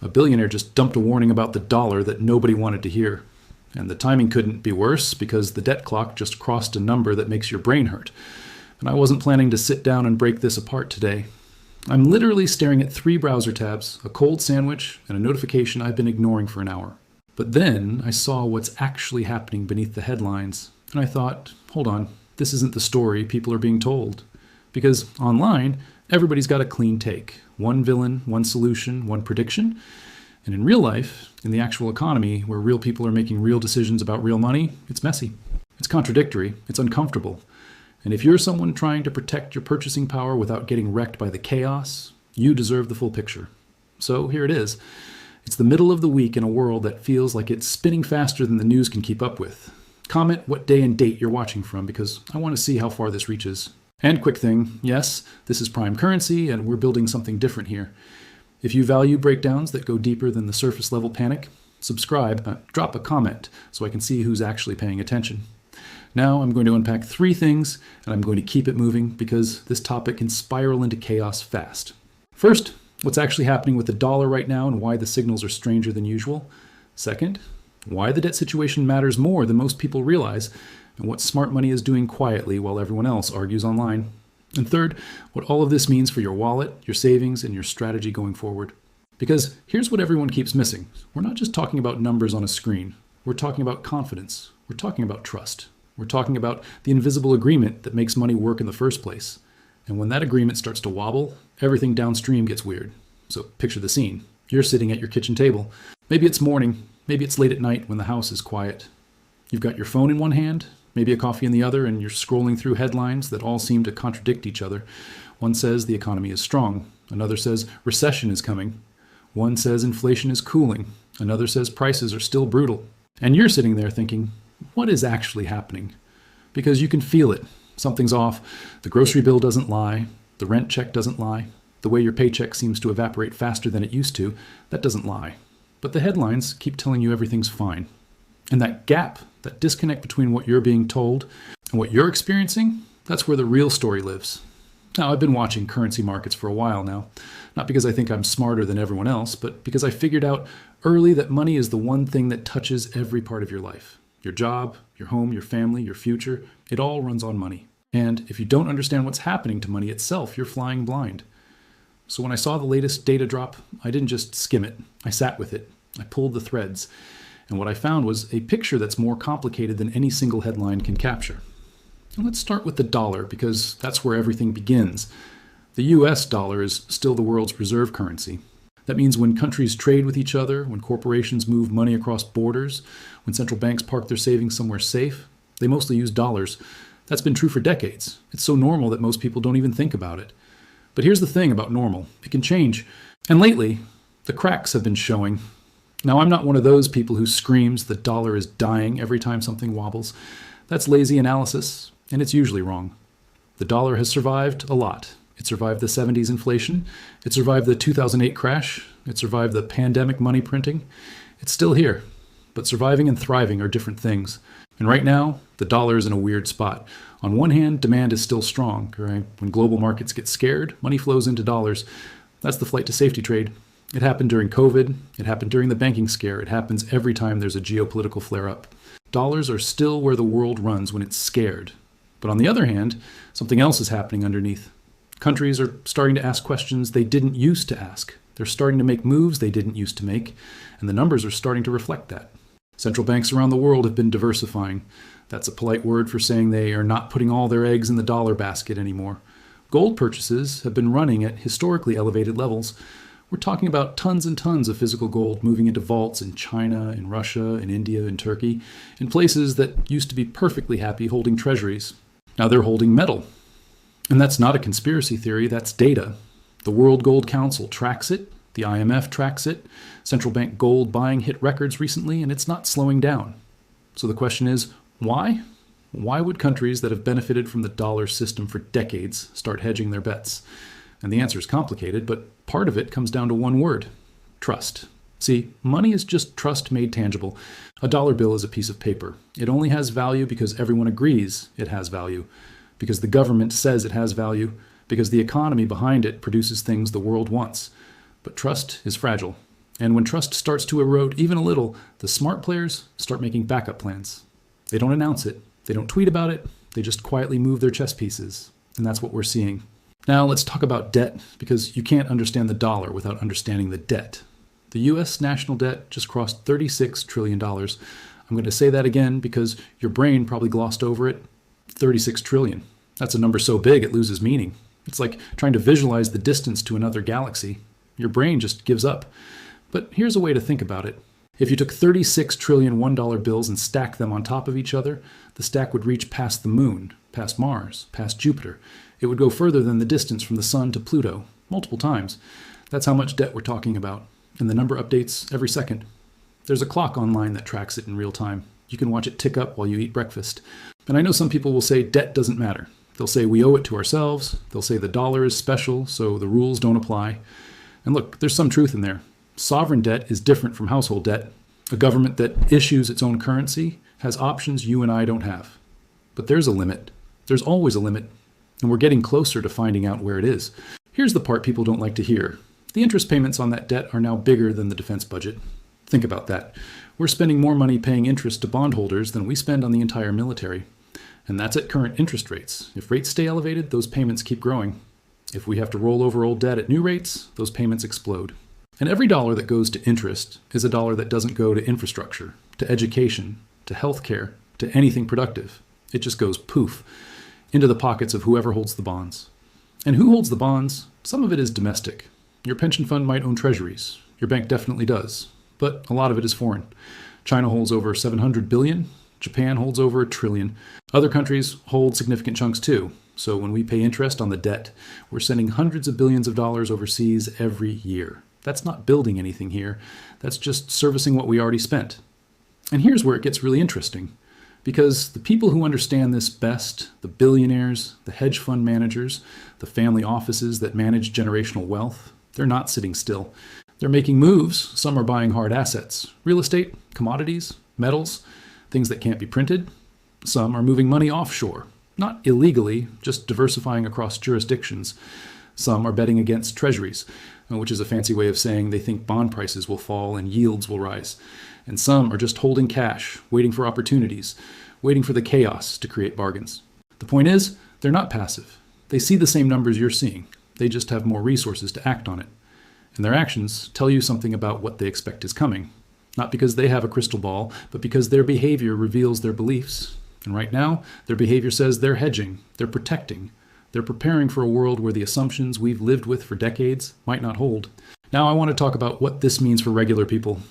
A billionaire just dumped a warning about the dollar that nobody wanted to hear. And the timing couldn't be worse because the debt clock just crossed a number that makes your brain hurt. And I wasn't planning to sit down and break this apart today. I'm literally staring at 3 browser tabs, a cold sandwich, and a notification I've been ignoring for an hour. But then I saw what's actually happening beneath the headlines, and I thought, hold on, this isn't the story people are being told. Because online, everybody's got a clean take. One villain, one solution, one prediction. And in real life, in the actual economy, where real people are making real decisions about real money, it's messy. It's contradictory. It's uncomfortable. And if you're someone trying to protect your purchasing power without getting wrecked by the chaos, you deserve the full picture. So here it is. It's the middle of the week in a world that feels like it's spinning faster than the news can keep up with. Comment what day and date you're watching from because I want to see how far this reaches. And quick thing, yes, this is Prime Currency and we're building something different here. If you value breakdowns that go deeper than the surface level panic, subscribe, drop a comment so I can see who's actually paying attention. Now I'm going to unpack 3 things, and I'm going to keep it moving because this topic can spiral into chaos fast. First, what's actually happening with the dollar right now and why the signals are stranger than usual. Second, why the debt situation matters more than most people realize, and what smart money is doing quietly while everyone else argues online. And third, what all of this means for your wallet, your savings, and your strategy going forward. Because here's what everyone keeps missing. We're not just talking about numbers on a screen. We're talking about confidence. We're talking about trust. We're talking about the invisible agreement that makes money work in the first place. And when that agreement starts to wobble, everything downstream gets weird. So picture the scene. You're sitting at your kitchen table. Maybe it's morning. Maybe it's late at night when the house is quiet. You've got your phone in one hand, maybe a coffee in the other, and you're scrolling through headlines that all seem to contradict each other. One says the economy is strong. Another says recession is coming. One says inflation is cooling. Another says prices are still brutal. And you're sitting there thinking, what is actually happening? Because you can feel it. Something's off. The grocery bill doesn't lie. The rent check doesn't lie. The way your paycheck seems to evaporate faster than it used to, that doesn't lie. But the headlines keep telling you everything's fine. And that gap, that disconnect between what you're being told and what you're experiencing, that's where the real story lives. Now, I've been watching currency markets for a while now, not because I think I'm smarter than everyone else, but because I figured out early that money is the one thing that touches every part of your life. Your job, your home, your family, your future, it all runs on money. And if you don't understand what's happening to money itself, you're flying blind. So when I saw the latest data drop, I didn't just skim it. I sat with it. I pulled the threads. And what I found was a picture that's more complicated than any single headline can capture. And let's start with the dollar, because that's where everything begins. The US dollar is still the world's reserve currency. That means when countries trade with each other, when corporations move money across borders, when central banks park their savings somewhere safe, they mostly use dollars. That's been true for decades. It's so normal that most people don't even think about it. But here's the thing about normal. It can change. And lately, the cracks have been showing. Now, I'm not one of those people who screams the dollar is dying every time something wobbles. That's lazy analysis, and it's usually wrong. The dollar has survived a lot. It survived the 70s inflation. It survived the 2008 crash. It survived the pandemic money printing. It's still here. But surviving and thriving are different things. And right now, the dollar is in a weird spot. On one hand, demand is still strong. Right? When global markets get scared, money flows into dollars. That's the flight to safety trade. It happened during COVID. It happened during the banking scare. It happens every time there's a geopolitical flare-up. Dollars are still where the world runs when it's scared. But on the other hand, something else is happening underneath. Countries are starting to ask questions they didn't used to ask. They're starting to make moves they didn't used to make, and the numbers are starting to reflect that. Central banks around the world have been diversifying. That's a polite word for saying they are not putting all their eggs in the dollar basket anymore. Gold purchases have been running at historically elevated levels. We're talking about tons and tons of physical gold moving into vaults in China, in Russia, in India, in Turkey, in places that used to be perfectly happy holding treasuries. Now they're holding metal. And that's not a conspiracy theory, that's data. The World Gold Council tracks it, the IMF tracks it, central bank gold buying hit records recently, and it's not slowing down. So the question is, why? Why would countries that have benefited from the dollar system for decades start hedging their bets? And the answer is complicated, but part of it comes down to one word: trust. See, money is just trust made tangible. A dollar bill is a piece of paper. It only has value because everyone agrees it has value, because the government says it has value, because the economy behind it produces things the world wants. But trust is fragile. And when trust starts to erode even a little, the smart players start making backup plans. They don't announce it. They don't tweet about it. They just quietly move their chess pieces. And that's what we're seeing. Now let's talk about debt, because you can't understand the dollar without understanding the debt. The US national debt just crossed $36 trillion. I'm going to say that again because your brain probably glossed over it. 36 trillion. That's a number so big it loses meaning. It's like trying to visualize the distance to another galaxy. Your brain just gives up. But here's a way to think about it. If you took 36 trillion $1 bills and stacked them on top of each other, the stack would reach past the moon, past Mars, past Jupiter. It would go further than the distance from the sun to Pluto, multiple times. That's how much debt we're talking about. And the number updates every second. There's a clock online that tracks it in real time. You can watch it tick up while you eat breakfast. And I know some people will say debt doesn't matter. They'll say we owe it to ourselves. They'll say the dollar is special, so the rules don't apply. And look, there's some truth in there. Sovereign debt is different from household debt. A government that issues its own currency has options you and I don't have. But there's a limit. There's always a limit. And we're getting closer to finding out where it is. Here's the part people don't like to hear. The interest payments on that debt are now bigger than the defense budget. Think about that. We're spending more money paying interest to bondholders than we spend on the entire military. And that's at current interest rates. If rates stay elevated, those payments keep growing. If we have to roll over old debt at new rates, those payments explode. And every dollar that goes to interest is a dollar that doesn't go to infrastructure, to education, to healthcare, to anything productive. It just goes poof into the pockets of whoever holds the bonds. And who holds the bonds? Some of it is domestic. Your pension fund might own treasuries. Your bank definitely does. But a lot of it is foreign. China holds over 700 billion. Japan holds over $1 trillion. Other countries hold significant chunks too. So when we pay interest on the debt, we're sending hundreds of billions of dollars overseas every year. That's not building anything here. That's just servicing what we already spent. And here's where it gets really interesting. Because the people who understand this best, the billionaires, the hedge fund managers, the family offices that manage generational wealth, they're not sitting still. They're making moves. Some are buying hard assets, real estate, commodities, metals, things that can't be printed. Some are moving money offshore, not illegally, just diversifying across jurisdictions. Some are betting against treasuries, which is a fancy way of saying they think bond prices will fall and yields will rise. And some are just holding cash, waiting for opportunities, waiting for the chaos to create bargains. The point is, they're not passive. They see the same numbers you're seeing. They just have more resources to act on it. And their actions tell you something about what they expect is coming. Not because they have a crystal ball, but because their behavior reveals their beliefs. And right now, their behavior says they're hedging, they're protecting, they're preparing for a world where the assumptions we've lived with for decades might not hold. Now I want to talk about what this means for regular people.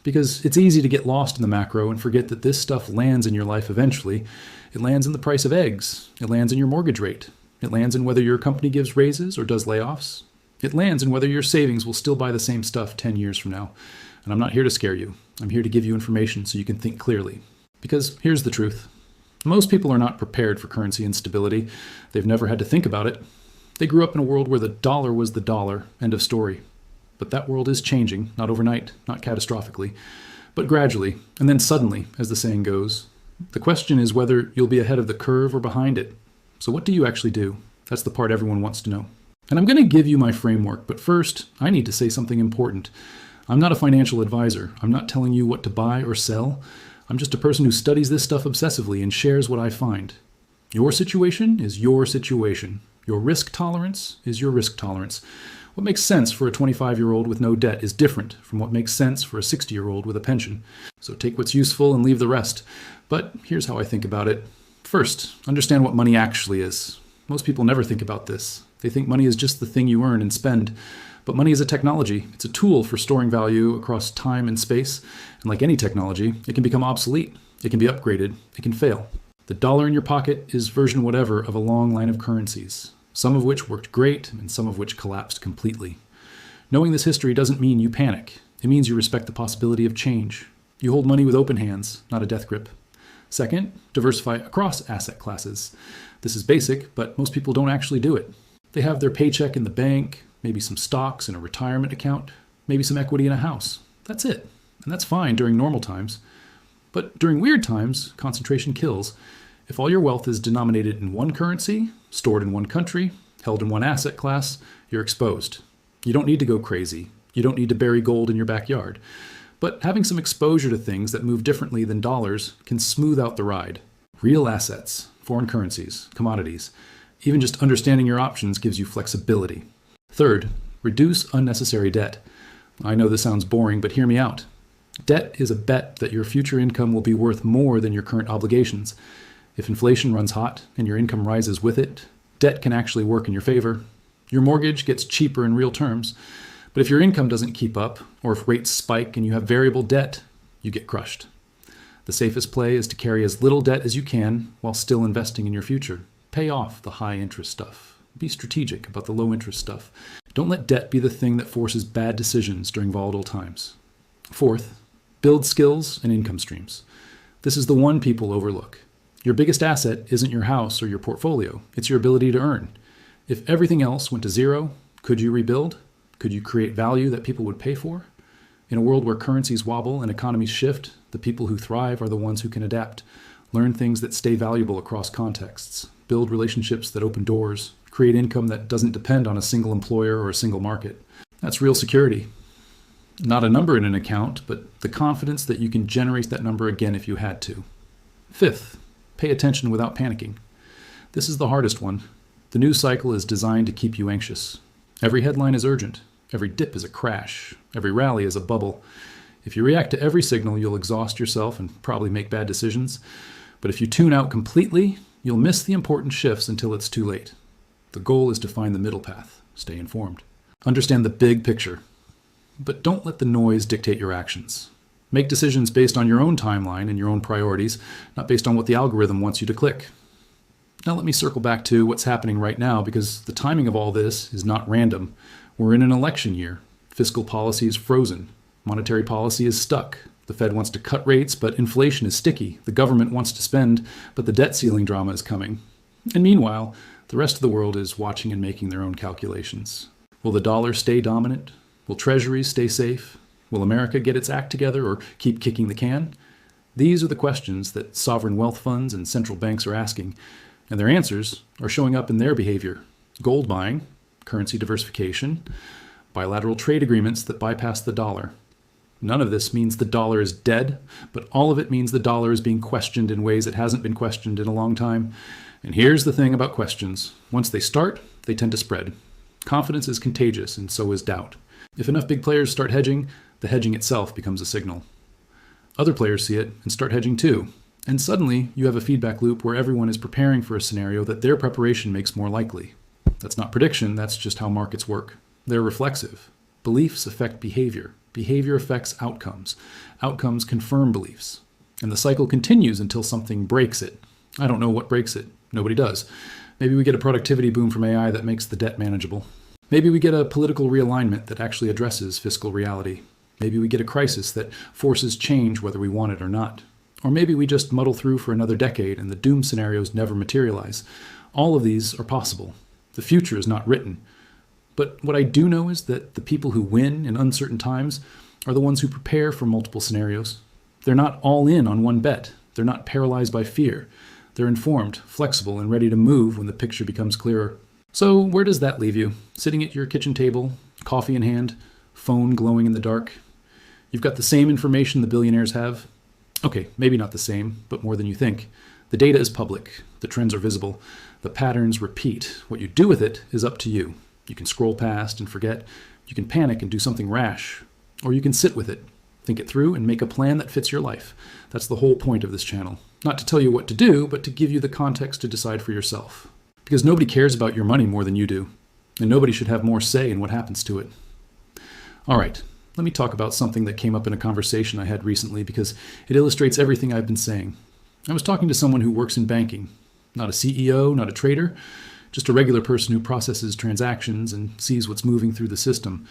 Because it's easy to get lost in the macro and forget that this stuff lands in your life eventually. It lands in the price of eggs. It lands in your mortgage rate. It lands in whether your company gives raises or does layoffs. It lands in whether your savings will still buy the same stuff 10 years from now. And I'm not here to scare you. I'm here to give you information so you can think clearly. Because here's the truth. Most people are not prepared for currency instability. They've never had to think about it. They grew up in a world where the dollar was the dollar, end of story. But that world is changing, not overnight, not catastrophically, but gradually, and then suddenly, as the saying goes. The question is whether you'll be ahead of the curve or behind it. So what do you actually do? That's the part everyone wants to know. And I'm going to give you my framework, but first, I need to say something important. I'm not a financial advisor. I'm not telling you what to buy or sell. I'm just a person who studies this stuff obsessively and shares what I find. Your situation is your situation. Your risk tolerance is your risk tolerance. What makes sense for a 25-year-old with no debt is different from what makes sense for a 60-year-old with a pension. So take what's useful and leave the rest. But here's how I think about it. First, understand what money actually is. Most people never think about this. They think money is just the thing you earn and spend. But money is a technology. It's a tool for storing value across time and space. And like any technology, it can become obsolete. It can be upgraded. It can fail. The dollar in your pocket is version whatever of a long line of currencies, some of which worked great and some of which collapsed completely. Knowing this history doesn't mean you panic. It means you respect the possibility of change. You hold money with open hands, not a death grip. Second, diversify across asset classes. This is basic, but most people don't actually do it. They have their paycheck in the bank, maybe some stocks in a retirement account, maybe some equity in a house. That's it. And that's fine during normal times. But during weird times, concentration kills. If all your wealth is denominated in one currency, stored in one country, held in one asset class, you're exposed. You don't need to go crazy. You don't need to bury gold in your backyard. But having some exposure to things that move differently than dollars can smooth out the ride. Real assets, foreign currencies, commodities, even just understanding your options gives you flexibility. Third, reduce unnecessary debt. I know this sounds boring, but hear me out. Debt is a bet that your future income will be worth more than your current obligations. If inflation runs hot and your income rises with it, debt can actually work in your favor. Your mortgage gets cheaper in real terms. But if your income doesn't keep up, or if rates spike and you have variable debt, you get crushed. The safest play is to carry as little debt as you can while still investing in your future. Pay off the high interest stuff. Be strategic about the low interest stuff. Don't let debt be the thing that forces bad decisions during volatile times. Fourth, build skills and income streams. This is the one people overlook. Your biggest asset isn't your house or your portfolio. It's your ability to earn. If everything else went to zero, could you rebuild? Could you create value that people would pay for? In a world where currencies wobble and economies shift, the people who thrive are the ones who can adapt, learn things that stay valuable across contexts, build relationships that open doors, create income that doesn't depend on a single employer or a single market. That's real security. Not a number in an account, but the confidence that you can generate that number again if you had to. Fifth, pay attention without panicking. This is the hardest one. The news cycle is designed to keep you anxious. Every headline is urgent. Every dip is a crash. Every rally is a bubble. If you react to every signal, you'll exhaust yourself and probably make bad decisions. But if you tune out completely, you'll miss the important shifts until it's too late. The goal is to find the middle path. Stay informed. Understand the big picture. But don't let the noise dictate your actions. Make decisions based on your own timeline and your own priorities, not based on what the algorithm wants you to click. Now let me circle back to what's happening right now, because the timing of all this is not random. We're in an election year. Fiscal policy is frozen. Monetary policy is stuck. The Fed wants to cut rates, but inflation is sticky. The government wants to spend, but the debt ceiling drama is coming. And meanwhile, the rest of the world is watching and making their own calculations. Will the dollar stay dominant? Will treasuries stay safe? Will America get its act together or keep kicking the can? These are the questions that sovereign wealth funds and central banks are asking, and their answers are showing up in their behavior. Gold buying, currency diversification, bilateral trade agreements that bypass the dollar. None of this means the dollar is dead, but all of it means the dollar is being questioned in ways it hasn't been questioned in a long time. And here's the thing about questions. Once they start, they tend to spread. Confidence is contagious, and so is doubt. If enough big players start hedging, the hedging itself becomes a signal. Other players see it and start hedging too. And suddenly, you have a feedback loop where everyone is preparing for a scenario that their preparation makes more likely. That's not prediction, that's just how markets work. They're reflexive. Beliefs affect behavior. Behavior affects outcomes. Outcomes confirm beliefs. And the cycle continues until something breaks it. I don't know what breaks it. Nobody does. Maybe we get a productivity boom from AI that makes the debt manageable. Maybe we get a political realignment that actually addresses fiscal reality. Maybe we get a crisis that forces change whether we want it or not. Or maybe we just muddle through for another decade and the doom scenarios never materialize. All of these are possible. The future is not written. But what I do know is that the people who win in uncertain times are the ones who prepare for multiple scenarios. They're not all in on one bet. They're not paralyzed by fear. They're informed, flexible, and ready to move when the picture becomes clearer. So where does that leave you? Sitting at your kitchen table, coffee in hand, phone glowing in the dark? You've got the same information the billionaires have? Okay, maybe not the same, but more than you think. The data is public. The trends are visible. The patterns repeat. What you do with it is up to you. You can scroll past and forget. You can panic and do something rash. Or you can sit with it, think it through, and make a plan that fits your life. That's the whole point of this channel. Not to tell you what to do, but to give you the context to decide for yourself. Because nobody cares about your money more than you do. And nobody should have more say in what happens to it. All right, let me talk about something that came up in a conversation I had recently because it illustrates everything I've been saying. I was talking to someone who works in banking. Not a CEO, not a trader, just a regular person who processes transactions and sees what's moving through the system.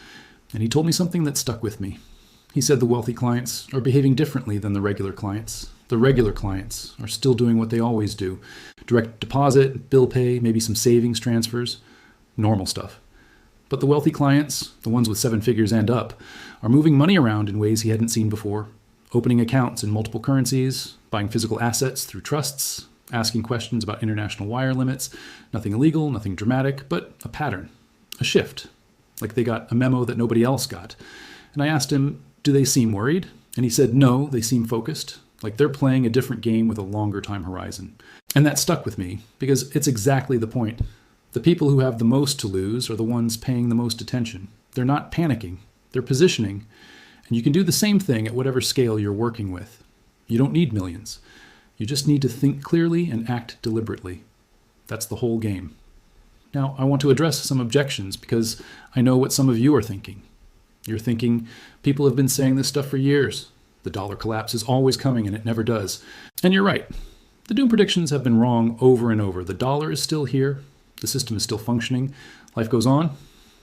And he told me something that stuck with me. He said the wealthy clients are behaving differently than the regular clients. The regular clients are still doing what they always do. Direct deposit, bill pay, maybe some savings transfers, normal stuff. But the wealthy clients, the ones with 7 figures and up, are moving money around in ways he hadn't seen before. Opening accounts in multiple currencies, buying physical assets through trusts, asking questions about international wire limits. Nothing illegal, nothing dramatic, but a pattern, a shift. like they got a memo that nobody else got. And I asked him, do they seem worried? And he said, no, they seem focused, like they're playing a different game with a longer time horizon. And that stuck with me because it's exactly the point. The people who have the most to lose are the ones paying the most attention. They're not panicking, they're positioning. And you can do the same thing at whatever scale you're working with. You don't need millions. You just need to think clearly and act deliberately. That's the whole game. Now, I want to address some objections because I know what some of you are thinking. You're thinking, people have been saying this stuff for years. The dollar collapse is always coming and it never does. And you're right. The doom predictions have been wrong over and over. The dollar is still here. The system is still functioning. Life goes on.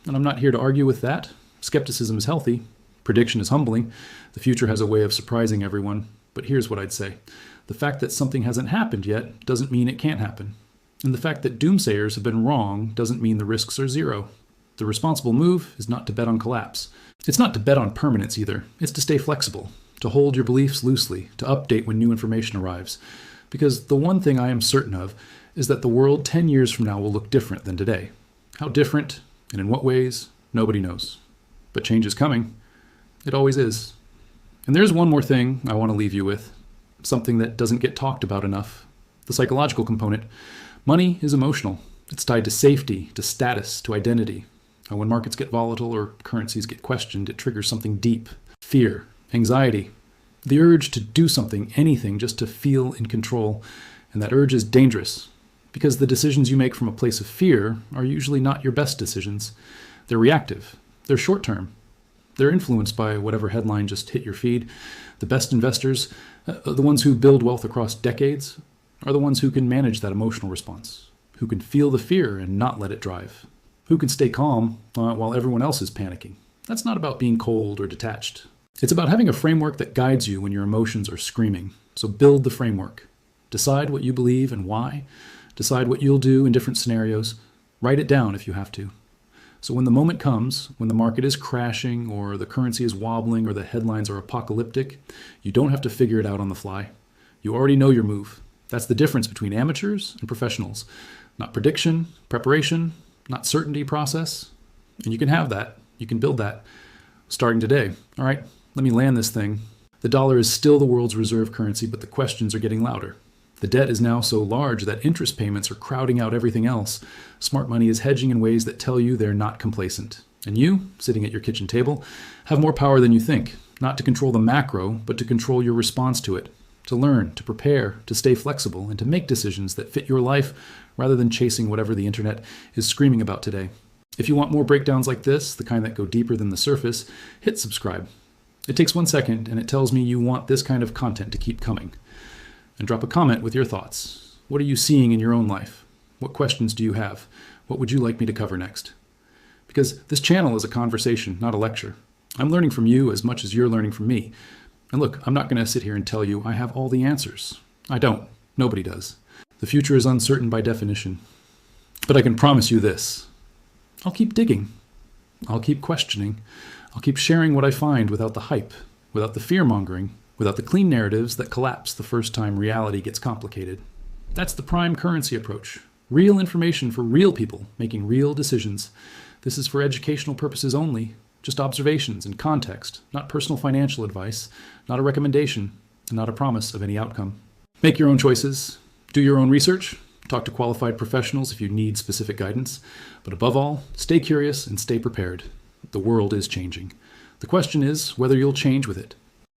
And I'm not here to argue with that. Skepticism is healthy. Prediction is humbling. The future has a way of surprising everyone. But here's what I'd say. The fact that something hasn't happened yet doesn't mean it can't happen. And the fact that doomsayers have been wrong doesn't mean the risks are zero. The responsible move is not to bet on collapse. It's not to bet on permanence either. It's to stay flexible, to hold your beliefs loosely, to update when new information arrives. Because the one thing I am certain of is that the world 10 years from now will look different than today. How different and in what ways, nobody knows. But change is coming. It always is. And there's one more thing I want to leave you with, something that doesn't get talked about enough, the psychological component. Money is emotional. It's tied to safety, to status, to identity. And when markets get volatile or currencies get questioned, it triggers something deep: fear, anxiety, the urge to do something, anything, just to feel in control. And that urge is dangerous because the decisions you make from a place of fear are usually not your best decisions. They're reactive. They're short-term. They're influenced by whatever headline just hit your feed. The best investors, the ones who build wealth across decades, are the ones who can manage that emotional response, who can feel the fear and not let it drive, who can stay calm while everyone else is panicking. That's not about being cold or detached. It's about having a framework that guides you when your emotions are screaming. So build the framework. Decide what you believe and why. Decide what you'll do in different scenarios. Write it down if you have to. So when the moment comes, when the market is crashing or the currency is wobbling or the headlines are apocalyptic, you don't have to figure it out on the fly. You already know your move. That's the difference between amateurs and professionals. Not prediction, preparation, not certainty process. And you can have that. You can build that starting today. All right, let me land this thing. The dollar is still the world's reserve currency, but the questions are getting louder. The debt is now so large that interest payments are crowding out everything else. Smart money is hedging in ways that tell you they're not complacent. And you, sitting at your kitchen table, have more power than you think, not to control the macro, but to control your response to it, to learn, to prepare, to stay flexible, and to make decisions that fit your life rather than chasing whatever the internet is screaming about today. If you want more breakdowns like this, the kind that go deeper than the surface, hit subscribe. It takes 1 second, and it tells me you want this kind of content to keep coming. And drop a comment with your thoughts. What are you seeing in your own life? What questions do you have? What would you like me to cover next? Because this channel is a conversation, not a lecture. I'm learning from you as much as you're learning from me. And look, I'm not going to sit here and tell you I have all the answers. I don't. Nobody does. The future is uncertain by definition. But I can promise you this. I'll keep digging. I'll keep questioning. I'll keep sharing what I find without the hype, without the fear-mongering, without the clean narratives that collapse the first time reality gets complicated. That's the prime currency approach. Real information for real people making real decisions. This is for educational purposes only, just observations and context, not personal financial advice, not a recommendation, and not a promise of any outcome. Make your own choices, do your own research, talk to qualified professionals if you need specific guidance, but above all, stay curious and stay prepared. The world is changing. The question is whether you'll change with it.